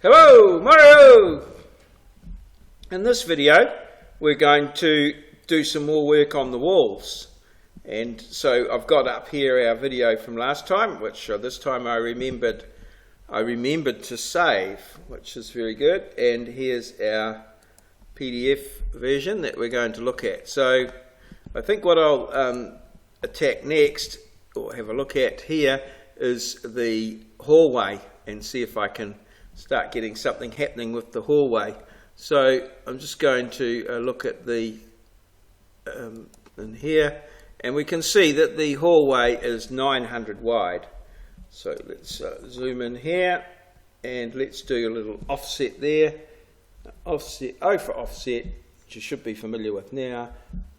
Hello, Mario! In this video we're going to do some more work on the walls, and so I've got up here our video from last time, which this time I remembered to save, which is very good, and here's our PDF version that we're going to look at. So I think what I'll attack next, or have a look at here, is the hallway and see if I can start getting something happening with the hallway. So I'm just going to look at the in here, and we can see that the hallway is 900 wide. So let's zoom in here and let's do a little offset there. Offset, O for offset, which you should be familiar with now,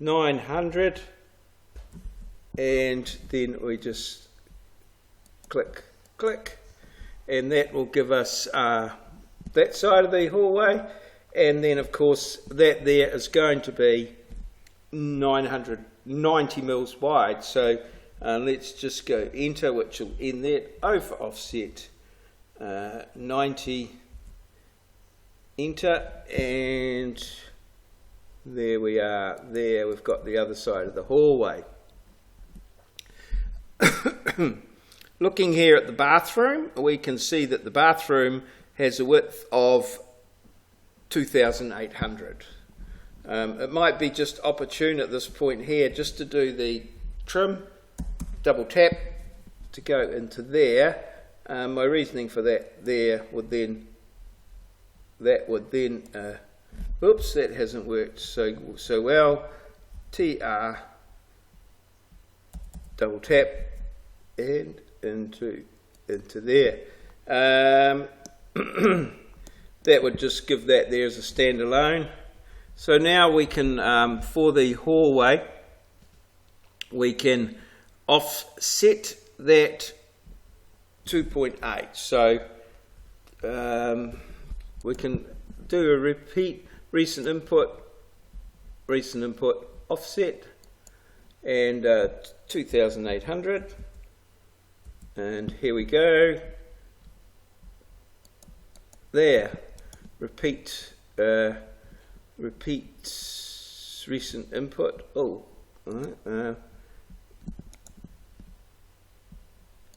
900, and then we just click, and that will give us that side of the hallway, and then of course that there is going to be 990 mils wide. So let's just go enter, which will end that. O for offset, 90, enter, and there we are. There we've got the other side of the hallway. Looking here at the bathroom, we can see that the bathroom has a width of 2,800. It might be just opportune at this point here just to do the trim, double tap to go into there. My reasoning for that there would then, oops, that hasn't worked so well. TR, double tap, and into there. That would just give that there as a standalone. So now we can, for the hallway, we can offset that 2.8. So we can do a repeat recent input offset, and 2,800. And here we go. There. Repeat recent input.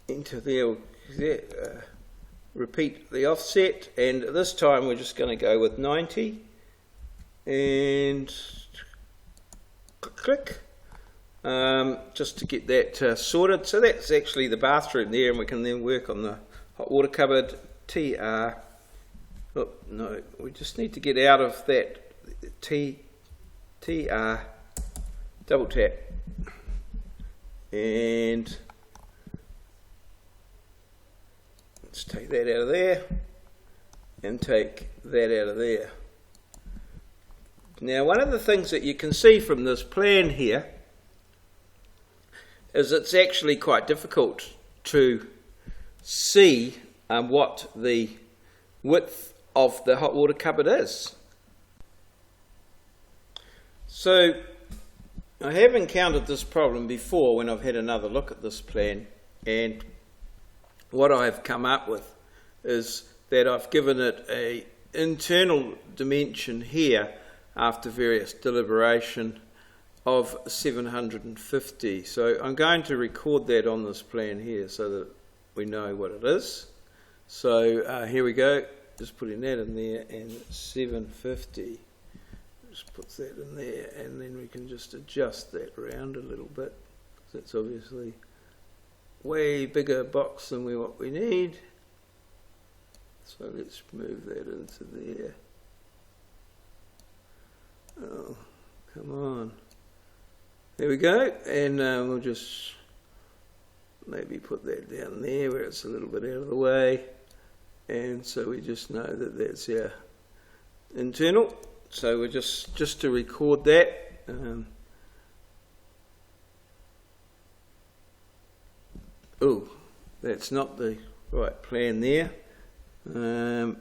Enter there. Repeat the offset, and this time we're just going to go with 90. And click. Just to get that sorted. So that's actually the bathroom there, and we can then work on the hot water cupboard. TR. Oh, no, we just need to get out of that TR, double tap, and let's take that out of there and take that out of there. Now, one of the things that you can see from this plan here is it's actually quite difficult to see what the width of the hot water cupboard is. So I have encountered this problem before when I've had another look at this plan, and what I've come up with is that I've given it an internal dimension here after various deliberation of 750. So I'm going to record that on this plan here so that we know what it is. So here we go, just putting that in there, and 750. Just puts that in there, and then we can just adjust that around a little bit, because that's obviously way bigger box than what we need. So let's move that into there. Oh, come on. There we go, and we'll just maybe put that down there where it's a little bit out of the way, and so we just know that that's our internal. So we're just to record that. Oh, that's not the right plan there. I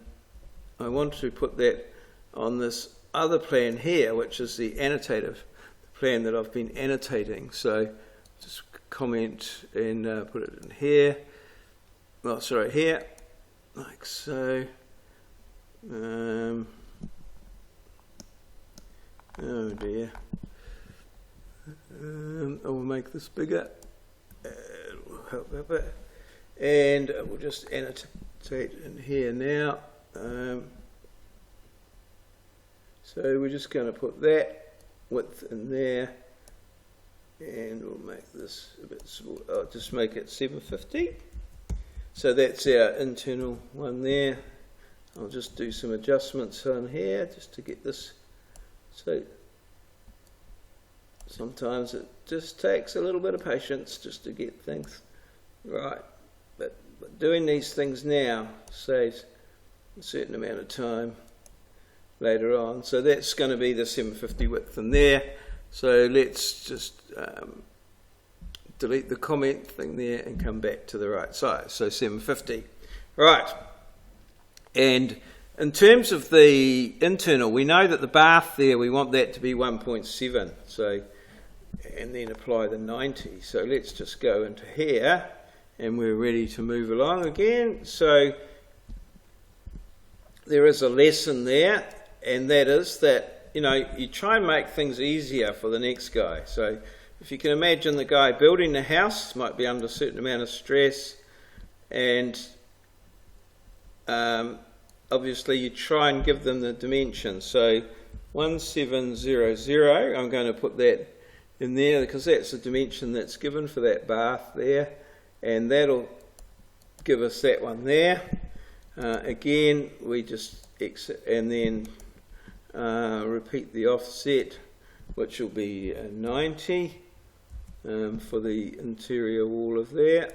want to put that on this other plan here, which is the annotative plan that I've been annotating. So just comment and put it in here. Well, sorry, here, like so. Oh dear. I will make this bigger. It'll help a bit. And we'll just annotate in here now. So we're just going to put that width in there, and we'll make this a bit small. I'll just make it 750. So that's our internal one there. I'll just do some adjustments on here just to get this. So sometimes it just takes a little bit of patience just to get things right. But doing these things now saves a certain amount of time later on. So that's going to be the 750 width in there. So let's just delete the comment thing there and come back to the right size. So 750. Right. And in terms of the internal, we know that the bath there, we want that to be 1.7. So, and then apply the 90. So let's just go into here, and we're ready to move along again. So there is a lesson there, and that is that, you know, you try and make things easier for the next guy. So if you can imagine the guy building the house might be under a certain amount of stress, and obviously you try and give them the dimensions. So 1700, I'm going to put that in there because that's the dimension that's given for that bath there, and that'll give us that one there. Again, we just exit and then repeat the offset, which will be 90 for the interior wall of there.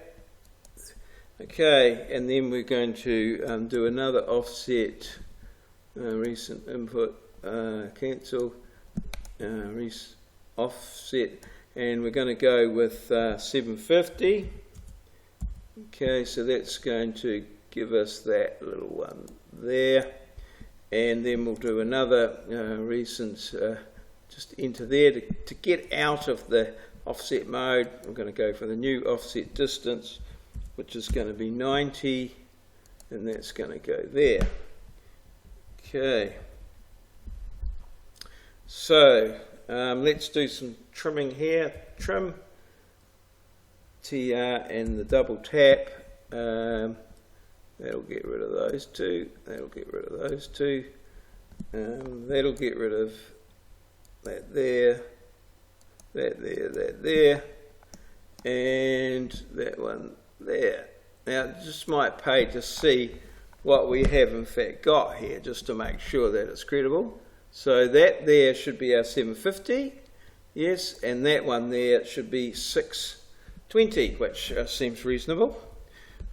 Okay, and then we're going to do another offset, recent input, cancel, offset, and we're going to go with 750. Okay, so that's going to give us that little one there, and then we'll do another recent, just enter there to get out of the offset mode. I'm going to go for the new offset distance, which is going to be 90, and that's going to go there. Okay, so let's do some trimming here. Trim, TR and the double tap. That'll get rid of those two. That'll get rid of those two. That'll get rid of that there, that there, that there, and that one there. Now it just might pay to see what we have in fact got here, just to make sure that it's credible. So that there should be our 750, yes, and that one there should be 620, which seems reasonable.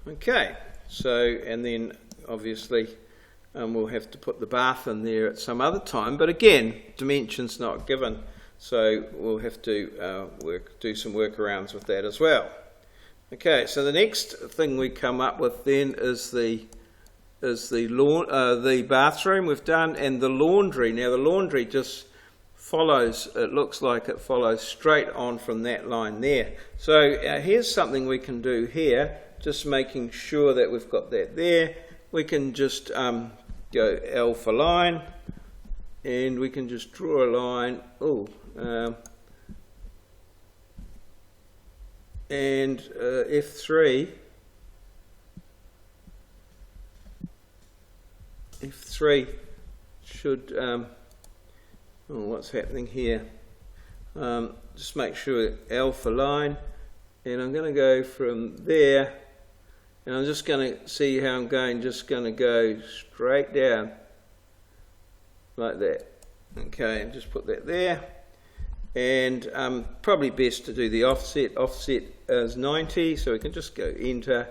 Okay, so and then obviously we'll have to put the bath in there at some other time, but again, dimensions not given, so we'll have to do some workarounds with that as well. Okay, so the next thing we come up with then is the bathroom we've done, and the laundry. Now the laundry just follows, it looks like it follows straight on from that line there. So here's something we can do here, just making sure that we've got that there. We can just go L for line, and we can just draw a line. And F3 should what's happening here, just make sure L for line, and I'm going to go from there, and I'm just going to see how I'm going, just going to go straight down like that. Okay, and just put that there, and probably best to do the offset as 90, so we can just go enter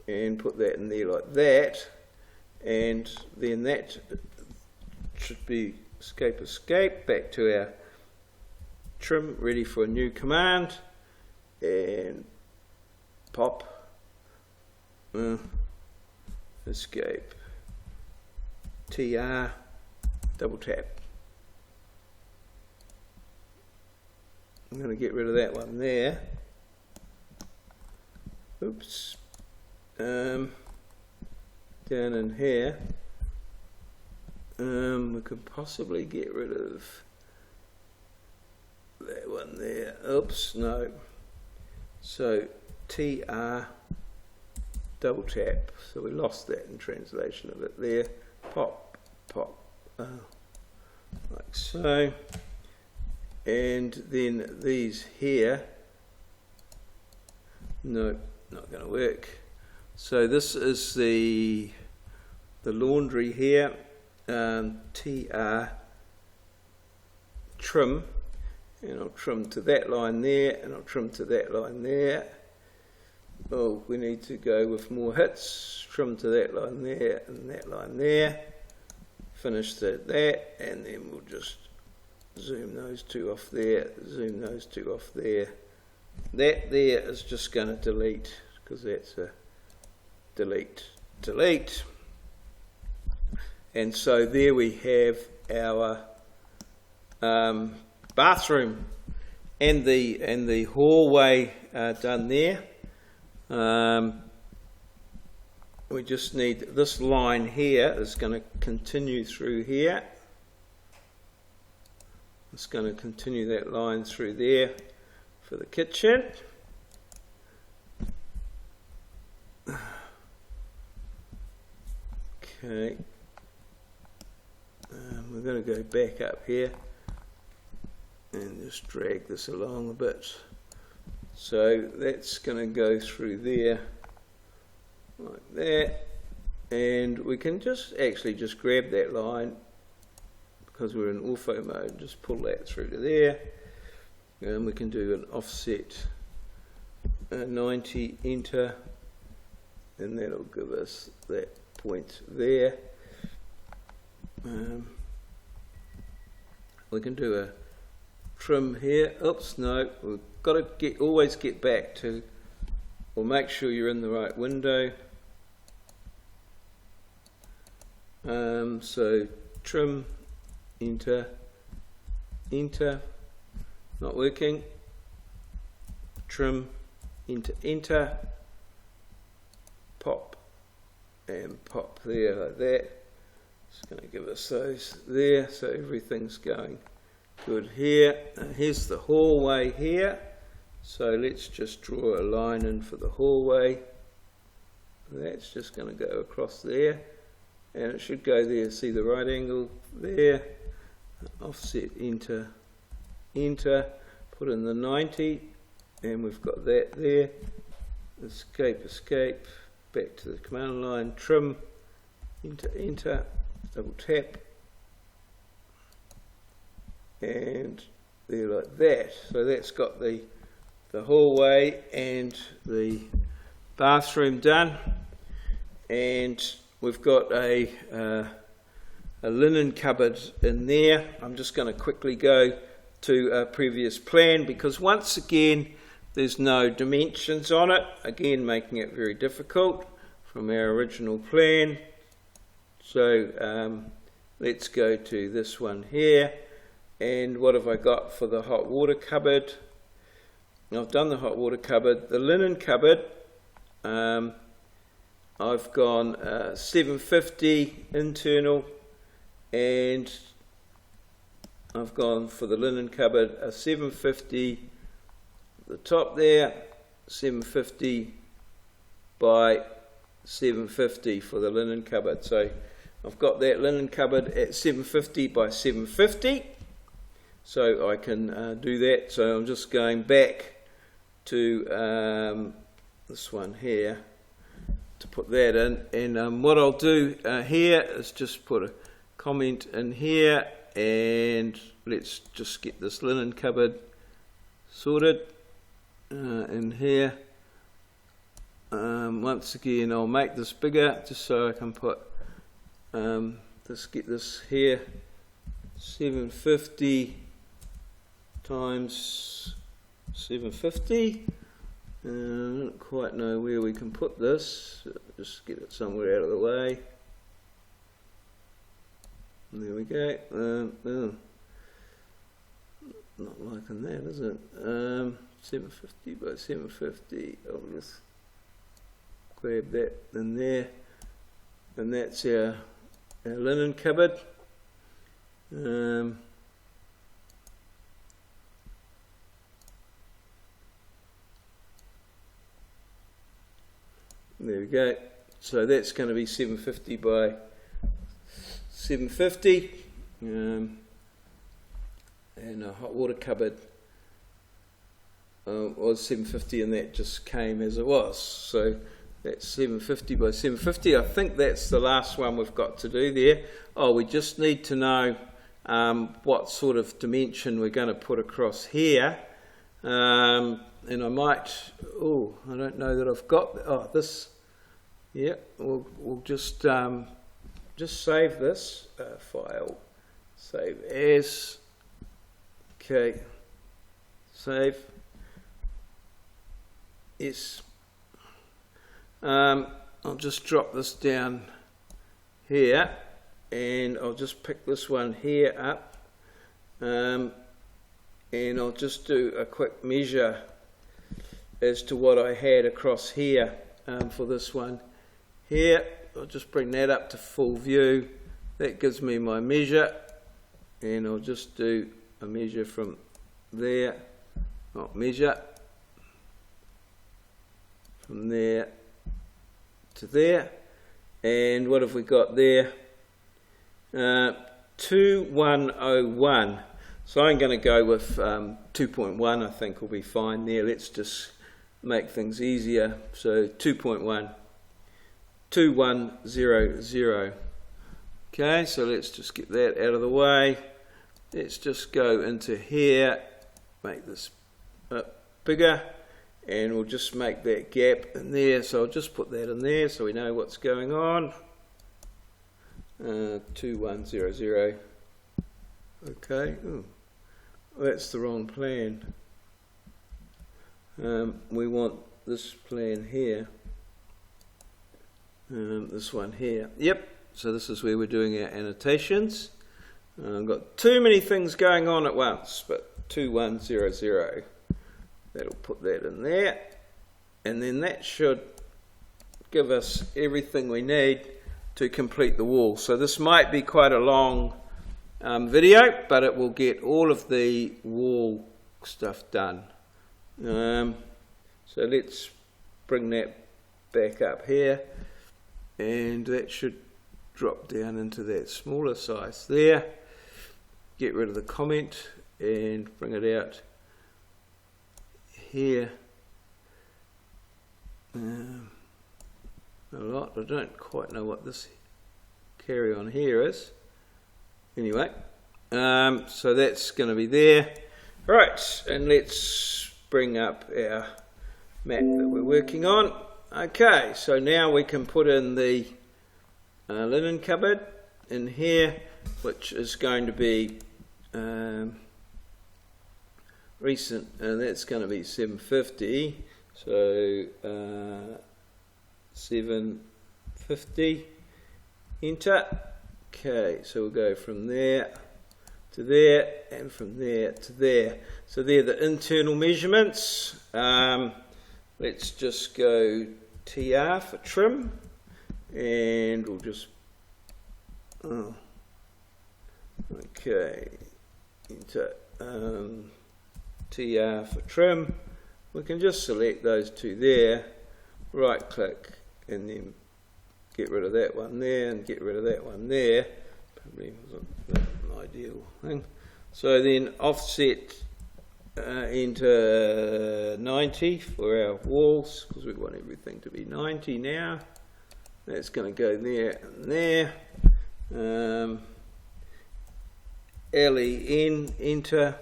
and put that in there like that, and then that should be escape back to our trim, ready for a new command, and pop, escape, TR, double tap. I'm going to get rid of that one there. Oops. Down in here. We could possibly get rid of that one there. Oops, no. So TR double tap. So we lost that in translation of it there. Pop, pop, like so. And then these here. No, not going to work. So this is the laundry here. TR trim, and I'll trim to that line there, and I'll trim to that line there. Oh, we need to go with more hits. Trim to that line there and that line there. Finish that, and then we'll just zoom those two off there, zoom those two off there. That there is just going to delete, because that's a delete. And so there we have our bathroom and the hallway done there. We just need this line here is going to continue through here. It's going to continue that line through there for the kitchen. Okay. We're going to go back up here and just drag this along a bit. So that's going to go through there like that, and we can just grab that line because we're in ortho mode, just pull that through to there, and we can do an offset 90, enter, and that'll give us that point there. We can do a trim here. Oops, no, we've got to always get back to, or make sure you're in the right window. So trim, enter, not working. Trim, enter, pop, and pop there like that. It's going to give us those there, so everything's going good here. And here's the hallway here, so let's just draw a line in for the hallway. That's just going to go across there, and it should go there. See the right angle there, offset, enter, put in the 90, and we've got that there. Escape, back to the command line, trim, enter, double tap, and there like that. So that's got the hallway and the bathroom done, and we've got a linen cupboard in there. I'm just going to quickly go to a previous plan because once again there's no dimensions on it, again making it very difficult from our original plan. So let's go to this one here, and what have I got for the hot water cupboard? I've done the hot water cupboard. The linen cupboard, I've gone 750 internal, and I've gone for the linen cupboard a 750, the top there, 750 by 750 for the linen cupboard. So I've got that linen cupboard at 750 by 750, so I can do that. So I'm just going back to this one here to put that in, and what I'll do here is just put a comment in here, and let's just get this linen cupboard sorted in here. Once again I'll make this bigger just so I can put get this here, 750 times 750. I don't quite know where we can put this, just get it somewhere out of the way. And there we go. Not liking that, is it? 750 by 750. I'll just grab that in there, and that's our linen cupboard. There we go. So that's going to be 750 by 750, and a hot water cupboard was 750, and that just came as it was. So that's 750 by 750. I think that's the last one we've got to do there. Oh, we just need to know what sort of dimension we're going to put across here. And I might, I don't know that I've got, this, yeah, we'll just save this file, save as, okay, save, yes, I'll just drop this down here, and I'll just pick this one here up, and I'll just do a quick measure as to what I had across here for this one here. I'll just bring that up to full view. That gives me my measure, and I'll just do a measure from there, measure from there to there. And what have we got there? 2101. So I'm going to go with 2.1. I think will be fine there. Let's just make things easier. So 2.1, 2100. Okay, so let's just get that out of the way. Let's just go into here, make this bigger, and we'll just make that gap in there. So I'll just put that in there so we know what's going on. 2100. Okay. Ooh, that's the wrong plan. We want this plan here. This one here. Yep. So this is where we're doing our annotations. I've got too many things going on at once, but 2100. That'll put that in there, and then that should give us everything we need to complete the wall. So this might be quite a long video, but it will get all of the wall stuff done. So let's bring that back up here, and that should drop down into that smaller size there. Get rid of the comment and bring it out here a lot. I don't quite know what this carry on here is. Anyway, so that's going to be there. Right, and let's bring up our map that we're working on. Okay, so now we can put in the linen cupboard in here, which is going to be recent, and that's going to be 750. So 750, enter. Okay, so we'll go from there to there, and from there to there. So they're the internal measurements. Let's just go TR for trim, and we'll just, okay, enter TR for trim. We can just select those two there, right click, and then get rid of that one there and get rid of that one there. Probably wasn't an ideal thing. So then offset into 90 for our walls, because we want everything to be 90 now. That's going to go there and there. LEN, enter.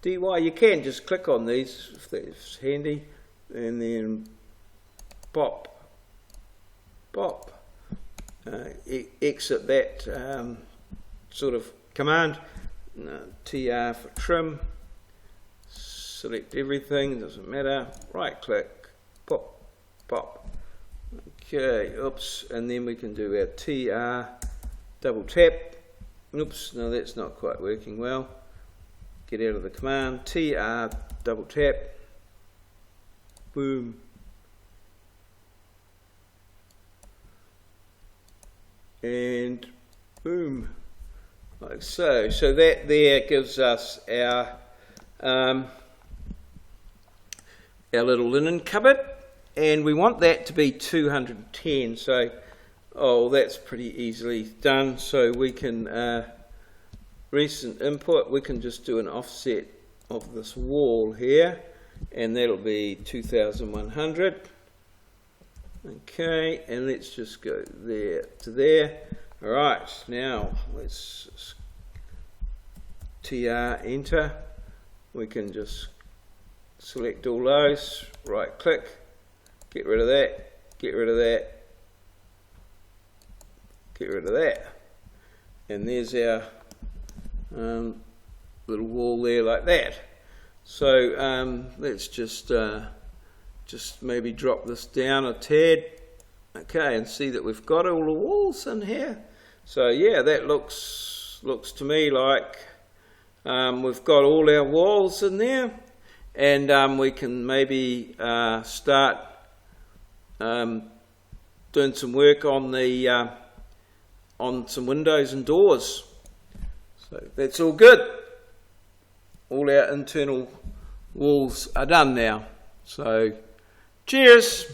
DY, you can just click on these if that's handy, and then pop. Exit that sort of command. TR for trim. Select everything, doesn't matter. Right click, pop. Okay, oops, and then we can do our TR, double tap. Oops, no, that's not quite working well. Get out of the command. TR, double tap. Boom. And boom. like so. So that there gives us our little linen cupboard, and we want that to be 210. So, that's pretty easily done. So we can recent input. We can just do an offset of this wall here, and that'll be 2100. Okay, and let's just go there to there. Alright, now let's TR enter. We can just select all those, right click, get rid of that, get rid of that, get rid of that. And there's our little wall there like that. So let's just maybe drop this down a tad, okay, and see that we've got all the walls in here. So yeah, that looks to me like we've got all our walls in there, and we can maybe start doing some work on the on some windows and doors. So that's all good. All our internal walls are done now. So cheers.